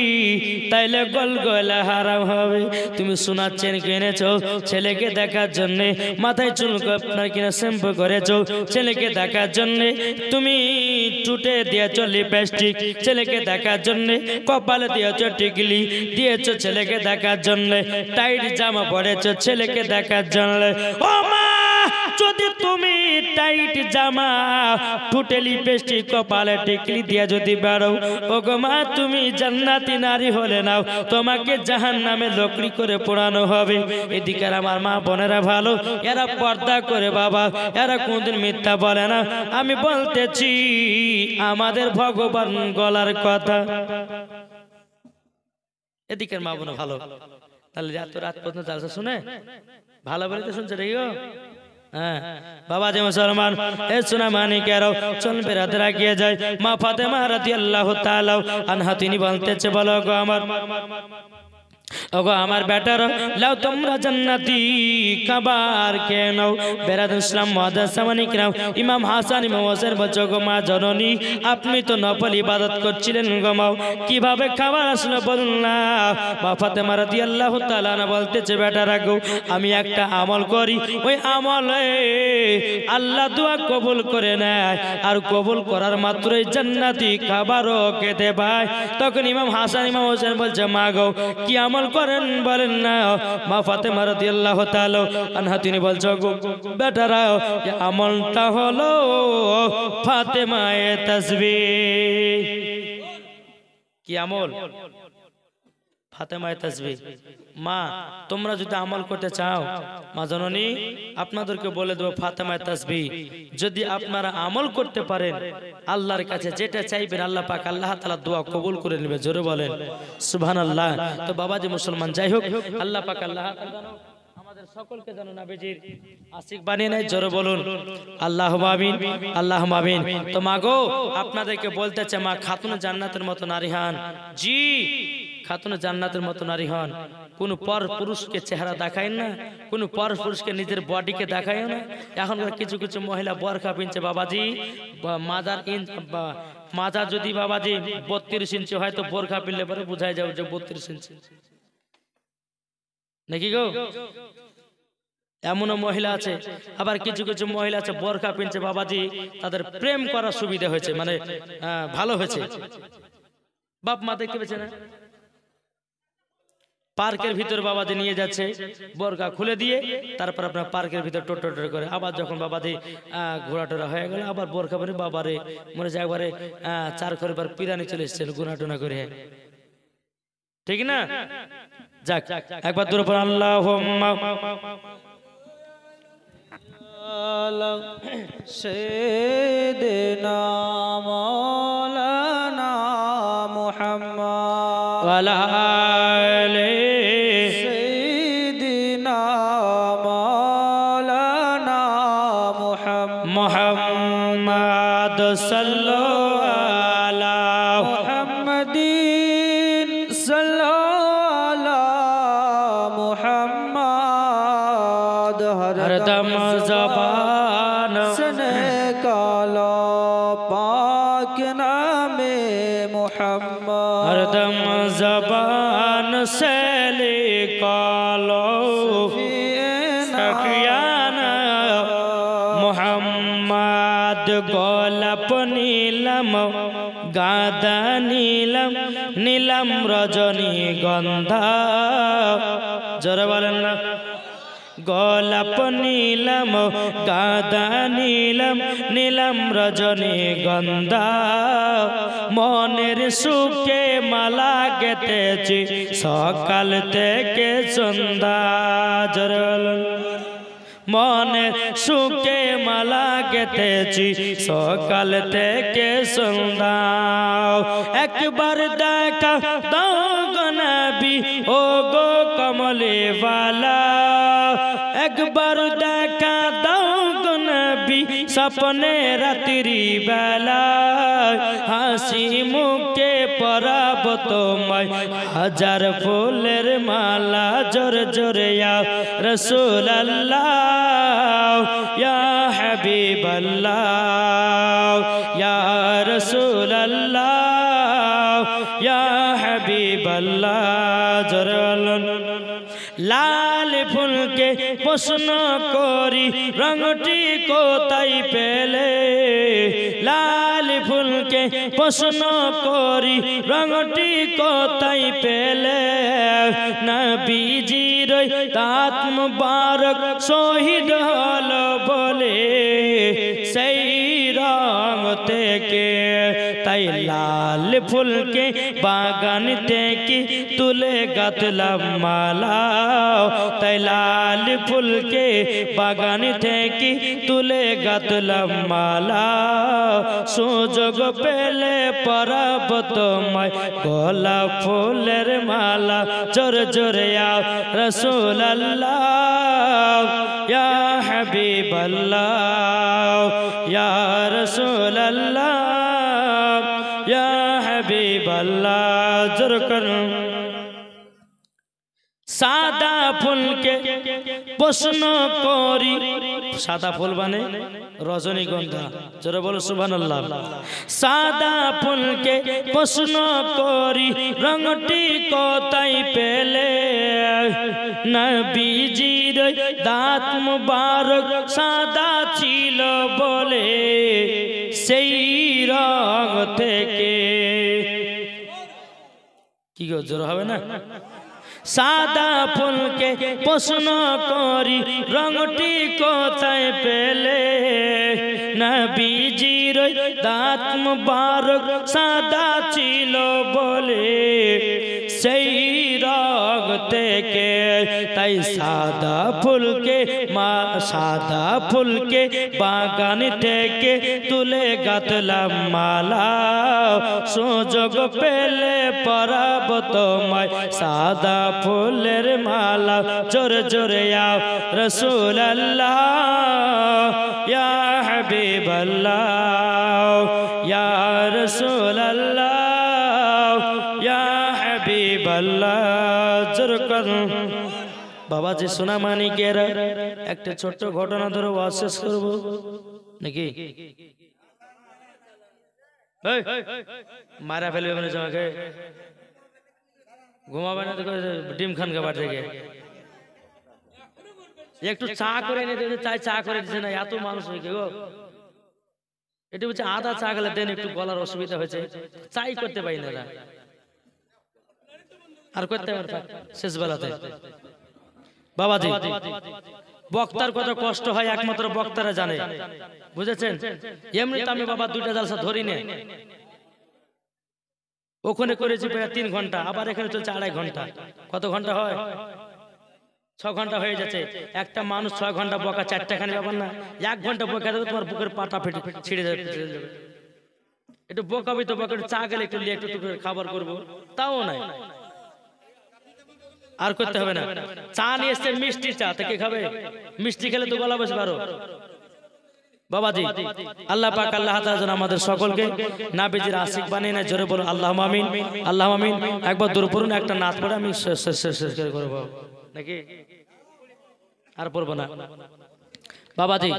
তাইলে গলগলা হারাম হবে। তুমি সোনার চেন কিনেছো ছেলেকে দেখার জন্যে, মাথায় চুল আপনার কিনা শ্যাম্পু করেছো ছেলেকে দেখার জন্যে, তুমি টুটে দিয়েছো লিপস্টিক ছেলেকে দেখার জন্য, কপালে দিয়েছো টিকলি দিয়েছো ছেলেকে দেখার জন্য, টাইট জামা পরেছো ছেলেকে দেখার জন্য। ও মা, যদি তুমি টাইট জামা টুটে লিপস্টিক কপালে টিকলি দিয়ে যদি বেরো, ও গো মা তুমি জান্নাতি নারী হলে নাও, তোমাকে জাহান্নামে লকড়ি করে পোড়ানো হবে। এদিকে আমার মা বোনেরা ভালো, এরা পর্দা করে বাবা, এরা কোনদিন মিথ্যা বলে না। আমি বলতেছি আমাদের ভগবান গলার কথা। এদিকের মা বোন ভালো, তাহলে এত রাত পর্যন্ত জালসা শুনে ভালো বলে তো শুনছে রেগো। হ্যাঁ বাবা যে মুসলমান, এ সোনা মানিকের চল বেরাতে রাখিয়ে যায়। মা ফাতেমা রাদিয়াল্লাহু তাআলা আনহা তিনি বলতেছে, বলো গো আমার বেটার লাও তোমরা জান্নাতি খাবার কেন। বেরাদ ইসলাম মুআদ্দাসামানি কিরাম ইমাম হাসান ইমাম হোসেন বলছো, গো মা জননী আপনি তো নফল ইবাদত করছিলেন গো মা, কিভাবে খাবার আসলো বলুন না। মা ফাতেমা রাদিয়াল্লাহু তাআলা আনহা বলতেছে, বেটারা গো আমি একটা আমল করি, ওই আমলে আল্লাহ দোয়া কবুল করে নেয়, আর কবুল করার মাত্রই জান্নাতি খাবারও খেতে পায়। তখন ইমাম হাসান ইমাম হোসেন বলছে, মা গো কি আমল করেন বলেন না। মা ফাতেমা রাদিয়াল্লাহু তাআলা আনহা তিনি বলছো, গো বেটারা আমলটা হলো ফাতেমায়ে তাসবিহ। কি আমল? ফাতেমায়ে তাসবিহ। মা তোমরা যদি আমল করতে চাও, মা জননী আপনাদেরকে বলে দেবো ফাতেমায়ে তাসবিহ যদি আপনারা আমল করতে পারেন, আল্লাহর কাছে যেটা চাইবেন আল্লাহ পাক আল্লাহ তাআলা দোয়া কবুল করে নেবে। জোরে বলেন সুবহানাল্লাহ। তো বাবাজি মুসলমান, যাই হোক আল্লাহ পাক আল্লাহ আমাদের সকলকে যেন নবীজির আশিক বানিয়ে নেয়। জোরে বলুন আল্লাহুম্মা আমিন, আল্লাহুম্মা আমিন। তো মা গো আপনাদেরকে বলতেছে, মা খাতুন জান্নাতের মতো নারী হন। জি খাতুন জান্নাতের মতো নারী হন। কোন পর পুরুষকে চেহারা দেখায় না, কোন পর পুরুষকে নিজের বডিকে দেখায় না। এখনকার কিছু কিছু মহিলা বোরকা পিনছে বাবাজি, মাজার যদি বাবাজি 32 ইঞ্চি হয় তো বোরকা পিনলে পরে বোঝাই যাবে যে 32 ইঞ্চি নাকি গো। এমনও মহিলা আছে, আবার কিছু কিছু মহিলা আছে বোরকা পিনছে বাবাজি, তাদের প্রেম করার সুবিধা হয়েছে, মানে ভালো হয়েছে। বাপ মা দেখতে পেয়েছে না, পার্কের ভিতর বাবাজি নিয়ে যাচ্ছে, বোরকা খুলে দিয়ে তারপর আপনার পার্কের ভিতর টোটো করে, আবার যখন বাবাজি ঘোরাটোরা হয়ে গেল আবার বোরকা পরে বাবারে মনে যায় একবারে 4 করে বার পিরানি চলে এসেছিল গুনাটোনা করে, ঠিক না? যাক একবার দূর পর আল্লাহুম্মা সাইয়্যিদিনা মাওলানা মুহাম্মদ ওয়ালা আলি সাইয়্যিদিনা মাওলানা মুহাম্মদ সাল্লাল্লাহু আলা মুহাম্মাদিন সাল্লাল্লাহু মুহাম্মদ হরদম জবান সনে কালো পাক নামে মুহাম্মদ হরদম জবান से लिखलो सफियाना मुहम्मद गोलाप नीलम गादा नीलम नीलम रजनी गंधा जरा बोलें ना গোলাপ নীলম গাদা নীলম নীলম রজনী গন্ধা মনের সুখে মালা গেতেছি সকাল থেকে সন্ধ্যা মনের সুখে মালা গেতেছি সকাল থেকে সন্ধ্যা একবার দেখা দাও গো নবী ও গো কমলে वाला একবার দেখা দাও গো নবী স্বপ্নে রাত্রি বেলা হাসি মুখে পরাব তোমায় হাজার ফুলের মালা জোরে জোরে ইয়া রাসূলুল্লাহ ইয়া হাবিবাল্লাহ ইয়া রাসূলুল্লাহ ইয়া হাবিবাল্লাহ জোরে লাল ফুলকে প্রশ্ন করি রঙটি কোথায় পেলে লাল ফুলকে প্রশ্ন করি রঙটি কোথায় পেলে নবীজির দাঁত মুবারক শহীদ হলো বলে সেই রং থেকে তাই লাল ফুলকে বাগান থেকে তুলে গাঁথলাম মালা তাই লাল ফুলকে বাগান থেকে তুলে গাঁথলাম মালা সুযোগ পেলে পরাব তোমায় গোলাপ ফুলের মালা জোরে জোরে আও রাসূলুল্লাহ ইয়া হাবিবাল্লাহ ইয়া রাসূলুল্লাহ ইয়া হাবিবাল্লাহ জোর করুন সাদা ফুলকে প্রশ্ন করি সাদা ফুল মানে রজনীগন্ধা জোরে বলো সুবহানাল্লাহ সাদা ফুলকে প্রশ্ন করি রঙটি কোথায় পেলে নবীজির দাঁত মুবারক সাদা ছিল বলে সেই রং থেকে কি গো জোর হবে না সাদা ফুলকে প্রশ্ন করি রঙটি কোথায় পেলে নবীজির দাঁত মুবারক সাদা ছিল বলে সেই রং থেকে তাই সাদা ফুলকে বাগান থেকে তুলে গাঁথলাম মালা সুযোগ পেলে পরাব তোমায় সাদা ফুলের মালা জোরে জোরে আও রাসূলুল্লাহ ইয়া হাবিবাল্লাহ ইয়া রাসূলুল্লাহ ইয়া হাবিবাল্লাহ জোরে করুন বাবাজি সোনা মানিকের একটা ছোট্ট ঘটনা ধরে ওয়াজ শেষ করব নাকি মারা ফেলবে মানে তোমাকে ঘুমাবে না তো ডিম খান খাবার থেকে একটু চা করে এনে দিতে চাই চা করে দিচ্ছে না এত মানুষ হয়ে গো এটা হচ্ছে আদা চা গেলে দেন একটু গলার অসুবিধা হয়েছে চাই করতে পারি না আর করতে পারবে শেষ বেলাতে বাবাজি বক্তার কত কষ্ট হয় একমাত্র বক্তারা জানে বুঝেছেন এমনিতে আমি বাবা দুইটা জালসা ধরি নে ওখানে করেছি প্রায় 3 ঘন্টা আবার এখানে চলছে 2.5 ঘন্টা কত ঘন্টা হয় 6 ঘন্টা হয়ে যাচ্ছে একটা মানুষ 6 ঘন্টা বকা 4টা খানি ব্যাপার না 1 ঘন্টা বকা দেবে তোমার বুকের পাটা ফেটে ছিঁড়ে যাবে একটু বকাবি তো বকা চা গেলে একটু একটু খাবার করবো তাও নাই আর করতে হবে না চা নিয়ে এসছে মিষ্টি চা থেকে খাবে মিষ্টি খেলে তো গলা বসে পারো বাবাজি আল্লাহ পাক আল্লাহ তাআলা যেন আমাদের সকলকে নবীজির আশিক বানিয়ে না জোরে বলো আল্লাহুম্মা আমিন আল্লাহুম্মা আমিন একবার দূর পড়ুন একটা নাচ পড়ে আমি শেষ করে করব নাকি আর পড়বো না বাবাজি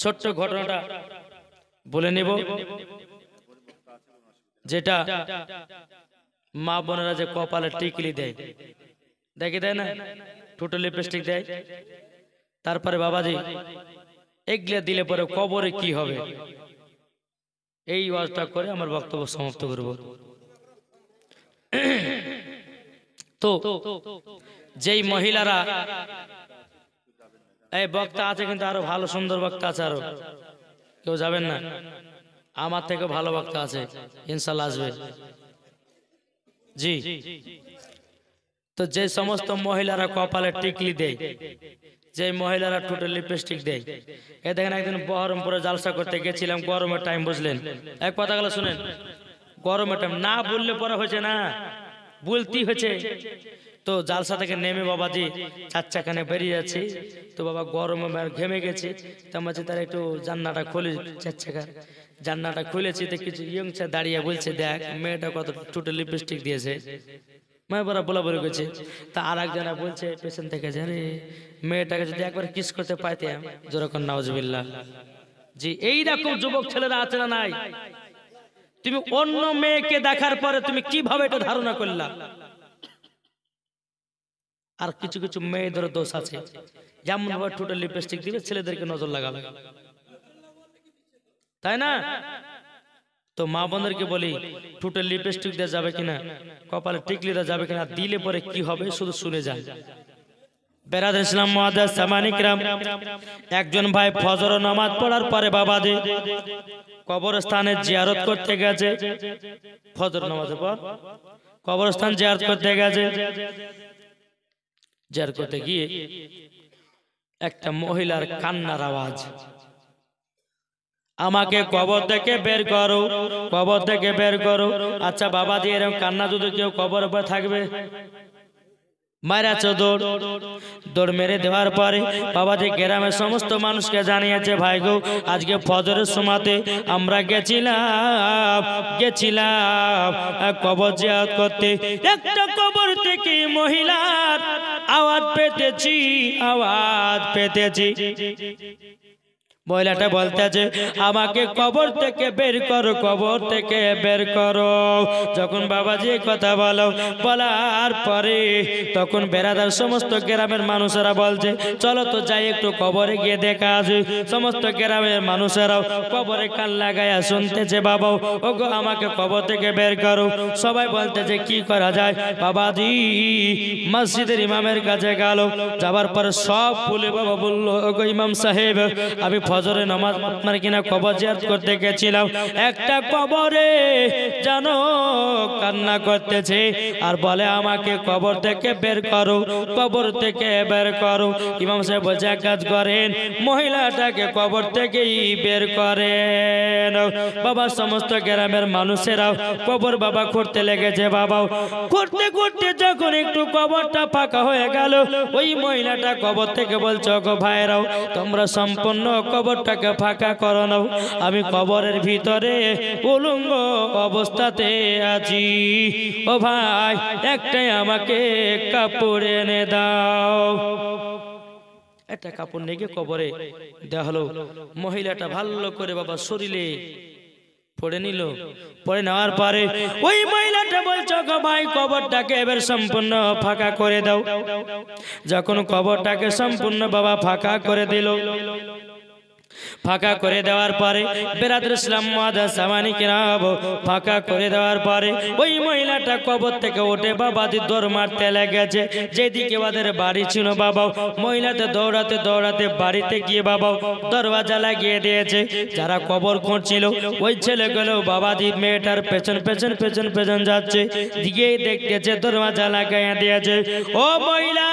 ছোট্ট ঘটনাটা বলে নেব যেটা মা বোনেরা যে কপালে টিকলি দেয় দেখে দেয় না ঠোঁটে লিপস্টিক দেয় তারপরে বাবাজি এগুলা দিলে পরে কবরে কি হবে এই ওয়াজটা করে আমার বক্তব্য সমাপ্ত করব তো যেই মহিলারা এই বক্তা আছে কিন্তু আরো ভালো সুন্দর বক্তা আছে আরো কেউ যাবেন না আমার থেকে ভালো বক্তা আছে ইনশাআল্লাহ আসবে জি তো যে সমস্ত মহিলারা কপালে টিকলি দেয় যে মহিলারা ঠোঁটে লিপস্টিক দেয় এ দেখেন একদিন বহরমপুরে জালসা করতে গেছিলাম গরমের টাইম বুঝলেন এক কথা গুলো শুনেন গরমের টাইম না বললে পরে হয়েছে না বলতেই হয়েছে তো জালসা থেকে নেমে বাবাজি চারচাখানে বেরিয়ে যাচ্ছি তো বাবা গরমে ঘেমে গেছি তো তার একটু জান্নাটা খুলে চারচাকা জান্নাটা খুলেছি তো কিছু ইয়ংসা দাঁড়িয়ে বলছে দেখ মেয়েটা কত ঠোঁটে লিপস্টিক দিয়েছে मैं बड़ा बोला बोले गए ता आर एक जना बोलছে পেছন থেকে জানে মেয়েটাকে যদি একবার কিস করতে পাইতাম জোরকন নাউজুবিল্লাহ জি এই রকম যুবক ছেলেরা আছে না নাই তুমি অন্য মেয়েকে দেখার পরে তুমি কিভাবে এটা ধারণা করলা আর কিছু কিছু মেয়েদের দোষ আছে, যেমন ভাবে ঠোঁটে লিপস্টিক দিবে ছেলেদেরকে নজর লাগাবে, তাই না? তো মা বোনদেরকে বলি ঠোঁটে লিপস্টিক দেওয়া যাবে কিনা, কপালে টিকলি দেওয়া যাবে কিনা, দিলে পরে কি হবে শুধু শুনে যান। বেরাদার ইসলাম মুআদ্দাস সামানি কিরাম, একজন ভাই ফজর নামাজ পড়ার পরে বাবাজি কবরস্থানে জিয়ারত করতে গেছে। ফজর নামাজের পর কবরস্থান জিয়ারত করতে গেছে। জিয়ারত করতে গিয়ে একটা মহিলার কান্নার আওয়াজ, আমাকে কবর থেকে বের করো, কবর থেকে বের করো। আচ্ছা বাবাজি এরকম কান্না যদি কেউ কবর উপর থাকবে, মারাছো দৌড়, দৌড় মেরে দেওয়ার পরে বাবাজি গ্রামের সমস্ত মানুষকে জানিয়েছে, ভাই গো আজকে ফজরের সময়তে আমরা গেছিলাম কবর জিয়ারত করতে, একটা কবর থেকে মহিলার আওয়াজ পেতেছি। মহিলাটা বলতেছে আমাকে কবর থেকে বের করো, কবর থেকে বের করো। যখন বাবাজি কথা বলার পরে তখন বেরাদার সমস্ত গ্রামের মানুষেরা বলছে চলো তো যাই একটু কবরে গিয়ে দেখা আসি। সমস্ত গ্রামের মানুষেরাও কবরে কান লাগাইয়া শুনতেছে, বাবা ওগো আমাকে কবর থেকে বের করো। সবাই বলতেছে কি করা যায়। বাবাজি মসজিদের ইমামের কাছে গেল, যাবার পরে সব ফুলে বাবা বললো ওগো ইমাম সাহেব, আমি ফজরে নামাজ আপনার কিনা কবর জিয়ারত করতে গেছিলাম, একটা কবরে জানো কান্না করতেছে আর বলে আমাকে কবর থেকে বের করো, কবর থেকে বের করো। ইমাম সাহেব বলছে এক কাজ করেন, মহিলাটাকে কবর থেকেই বের করেন। বাবা সমস্ত গ্রামের মানুষেরাও কবর বাবা করতে লেগেছে। বাবা করতে করতে যখন একটু কবরটা ফাঁকা হয়ে গেল, ওই মহিলাটা কবর থেকে বলছো গো ভাইরাও তোমরা সম্পূর্ণ কবরটাকে ফাঁকা করো নাও, আমি কবরের ভিতরে উলঙ্গ অবস্থাতে আছি। ও ভাই একটাই আমাকে কাপড় এনে দাও। একটা কাপড় নিয়ে গিয়ে কবরে দেওয়া হলো। মহিলাটা ভালো করে বাবা শরীরে পড়ে নিল। পড়ে নেওয়ার পরে ওই মহিলাটা বলছো গো ভাই কবরটাকে এবার সম্পূর্ণ ফাঁকা করে দাও। যখন কবরটাকে সম্পূর্ণ বাবা ফাঁকা করে দিল, ফাঁকা করে দেওয়ার পরে বেরাদর ইসলাম মুআদ্দাস সামানি কিরাম, ফাঁকা করে দেওয়ার পরে ওই মহিলাটা কবর থেকে উঠে বাবাজি দৌড় মারতে লেগেছে যেদিকে ওদের বাড়ি ছিল। বাবা মহিলাটা দৌড়াতে দৌড়াতে বাড়িতে গিয়ে বাবা দরওয়াজা লাগিয়ে দিয়েছে। যারা কবর খুঁড়ছিল ওই ছেলেগুলো বাবাজি মেয়েটার পেছন পেছন পেছন পেছন যাচ্ছে, দিকেই দেখতেছে দরওয়াজা লাগাইয়া দিয়েছে। ও মহিলা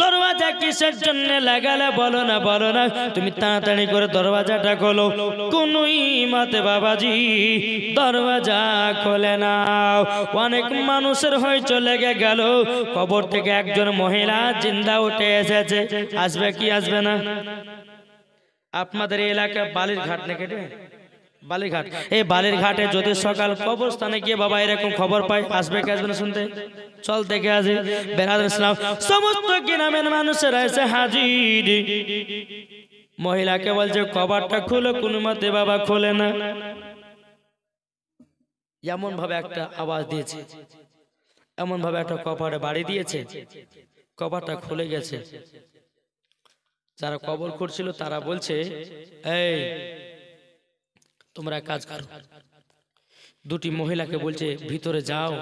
দরওয়াজা কিসের জন্য লাগালে বলো না, বলো না, তুমি তাড়াতাড়ি করে দরওয়াজাটা খোলো। কোনই মতে বাবাজি দরওয়াজা খোলে না। অনেক মানুষের হয়তো লেগে গেল, কবর থেকে একজন মহিলা জিন্দা উঠে এসেছে। আসবে কি আসবে না? আপনাদের এলাকায় বালির ঘাট নাকি বালিঘাট, এই বালির ঘাটে যদি সকাল কবরস্থানে গিয়ে বাবা এরকম খবর পাই, আসবে কি আসবে না শুনতে? চল দেখে আসি। বেরাদর ইসলাম সমস্ত গ্রামের মানুষেরা এসে হাজির। মহিলাকে বলছে কবরটা খুলে, কোন মতে বাবা খোলে না। এমন ভাবে একটা আওয়াজ দিয়েছে, এমন ভাবে একটা কবরে বাড়ি দিয়েছে, কবরটা খুলে গেছে। যারা কবর করছিল তারা বলছে এই তোমরা কাজ করো। দুটি মহিলাকে বলছে ভিতরে যাও।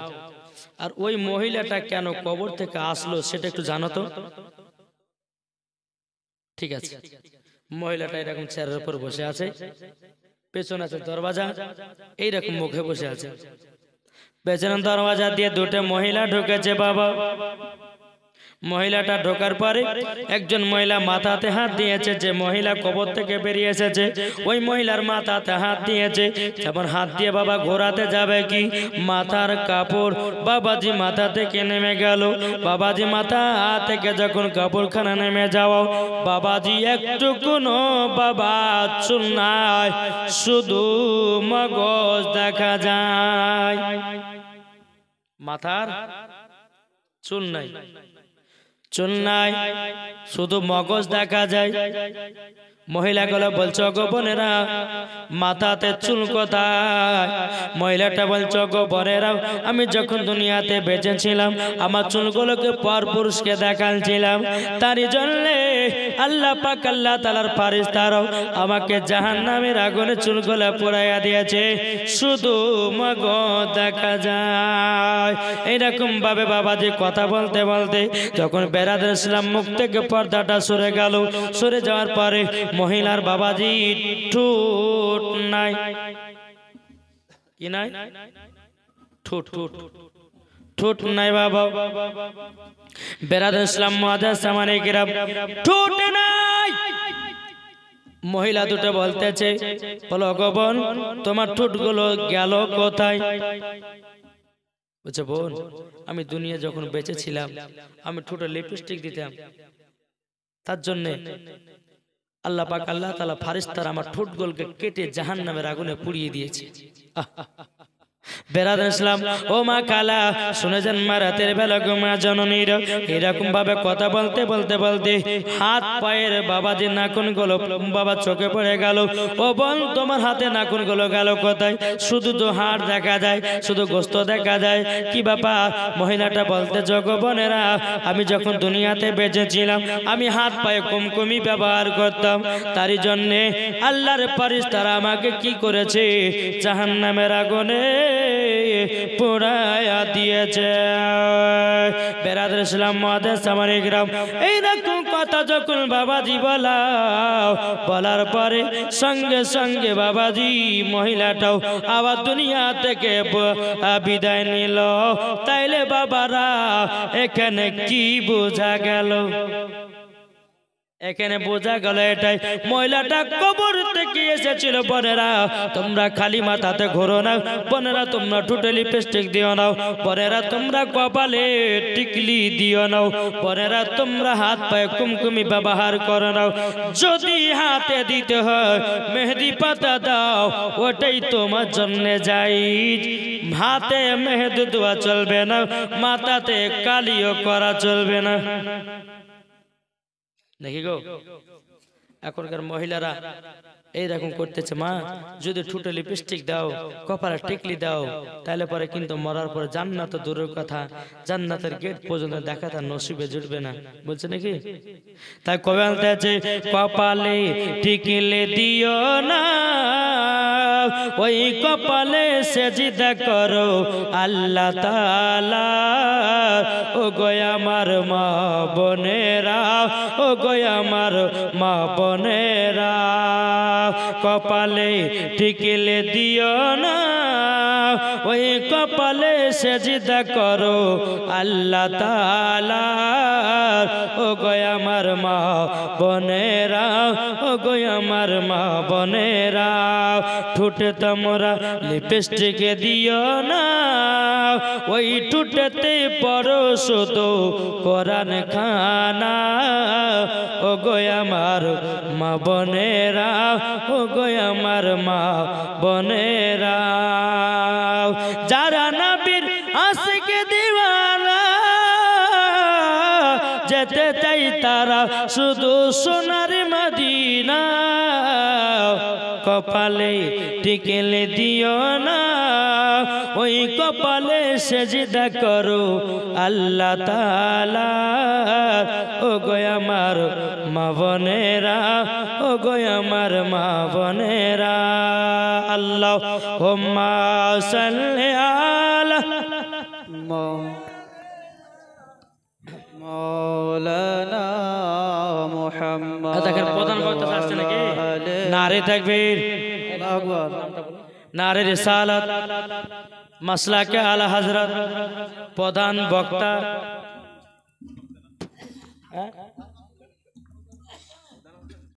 আর ওই মহিলাটা কেন কবর থেকে আসলো সেটা একটু জানো তো? ঠিক আছে, মহিলাটা এরকম চেয়ারের উপর বসে আছে, পেছনে আছে দরওয়াজা, এইরকম মুখে বসে আছে। পেছনে দরওয়াজা দিয়ে দুটো মহিলা ঢুকেছে। বাবা মহিলাটা ঢোকার পরে একজন মহিলা মাথাতে হাত দিয়েছে, যে মহিলা কবর থেকে বেরিয়ে এসেছে ওই মহিলার মাথাতে হাত দিয়েছে। যেমন হাত দিয়ে বাবা ঘোরাতে যাবে কি, মাথার কাপড় বাবাজি মাথা থেকে নেমে গেল। বাবাজি মাথা থেকে যখন কাপড়খানা নেমে যাওয়া, বাবাজি একটু কোনো বাবা চুল নাই, শুধু মগজ দেখা যায়, মাথার চুল নাই, চুল নাই, শুধু মগজ দেখা যায়। মহিলাগুলো বলছো গো বোনেরা মাথাতে চুল কোথায়? মহিলাটা বলছো গো বোনেরা আমি যখন দুনিয়াতে বেঁচে ছিলাম আমার চুলগুলোকে পর পুরুষকে দেখাচ্ছিলাম, তারই জন্য আল্লাহ পাক আল্লাহ তাআলার ফেরেশতারাও আমাকে জাহান্নামের আগুনে চুলগুলো পোড়াইয়া দিয়েছে, শুধু মগো দেখা যায়। এইরকম ভাবে বাবাজি কথা বলতে বলতে যখন বেরাদুল ইসলাম মুখ থেকে পর্দাটা সরে গেল, সরে যাওয়ার পরে মহিলার বাবাজি ঠোঁট নাই, কি নাই? ঠোঁট ঠোঁট ঠোঁট নাই বাবা। বেরাদুল ইসলাম মুআজ্জাজ সামানে কিরাম ঠোঁট নাই। মহিলা দুটো বলতেছে বলো গো বোন তোমার ঠোঁটগুলো গেল কোথায়? বলছে বোন আমি দুনিয়া যখন বেঁচে ছিলাম আমি ঠোঁটে লিপস্টিক দিতাম, তার জন্য আল্লাহ পাক আল্লাহ তাআলা ফেরেশতারা আমার ঠোঁটগুলোকে কেটে জাহান্নামের আগুনে পুড়িয়ে দিয়েছে। বেরাদুল ইসলাম ও মা খালা শুনে যান মা, রাতের বেলা গো মা জননীর এরকম ভাবে কথা বলতে বলতে বলতে হাত পায়ের বাবাজি নাকুন গুলো বাবা চোখে পড়ে গেল। ও বোন তোমার হাতে নাকুন গুলো গেল কোথায়? শুধু তো হাড় দেখা যায়, শুধু গোস্ত দেখা যায়, কি বাবা? মহিলাটা বলতে গো বোনেরা আমি যখন দুনিয়াতে বেঁচে ছিলাম আমি হাত পায়ে কুমকুমি ব্যবহার করতাম, তারই জন্য আল্লাহর ফেরেশতারা আমাকে কি করেছে জাহান্নামের আগুনে পোড়ায়া দিয়েছে। বেরাদুল ইসলাম মুআজ্জাজ সামানে কিরাম এইরকম কথা যখন বাবাজি বলার পরে সঙ্গে সঙ্গে বাবাজি মহিলাটাও আবার দুনিয়া থেকে বিদায় নিল। তাইলে বাবারা এখানে কি বোঝা গেল? এখানে বোঝা গেল এটাই মহিলাটা কবর থেকে এসেছিল। বোনেরা তোমরা খালি মাথাতে ঘোরো না, বোনেরা তোমরা ঠোঁটে লিপস্টিক দিও নাও, বোনেরা তোমরা কপালে টিকলি দিও নাও, বোনেরা তোমরা হাত পায়ে কুমকুমি ব্যবহার করো নাও। যদি হাতে দিতে হয় মেহেদি পাতা দাও, ওটাই তোমার জন্য জায়েজ। হাতে মেহেদি দেওয়া চলবে না, মাথাতে কালিও করা চলবে না। দেখি গো এখনকার মহিলারা এইরকম করতেছে। মা যদি ঠোঁটে লিপস্টিক দাও কপালে টিকলি দাও তাহলে পরে কিন্তু মরার পরে জান্নাত তো দূরের কথা জান্নাতের গেট পর্যন্ত দেখা তার নসিবে জুটবে না, বলছে নাকি? তাই কবে বলতেছে কপালে টিকলে দিও না, ওই কপালে সেজদা করো আল্লাহ তাআলা। ও গো আমার মা বোনেরা, ও গো আমার মা বোনেরা, কপালে টিকলে দিও না, ওই কপালে সেজদা করো আল্লাহ তাআলা। ও গো আমার মা বোনেরা, ও গো আমার মা বোনেরা, ঠোঁটে তোমরা লিপস্টিক দিও না, ওই ঠোঁটেতে পড়ো শুধু কোরআন খানা। ও গো আমার মা বোনেরা, ও গো আমার মা বোনেরা, যারা নবীর আশিকে দিওয়ানা যেতে চাই তারা শুধু সোনার মদিনা। কপালে টিকলে দিও না, ওই কপালে সেজদা করো আল্লাহ তাআলা। ও গো আমার মা বোনেরা, ও গো আমার মা বোনেরা, আল্লাহুম্মা সাল্লি আলা মাওলানা মুহাম্মদ। দেখেন প্রধান বক্তা আসছে নাকি? নারে তাকবীর, আকবার, নারে রিসালাত, মাসলাকে আলা হযরত, প্রধান বক্তা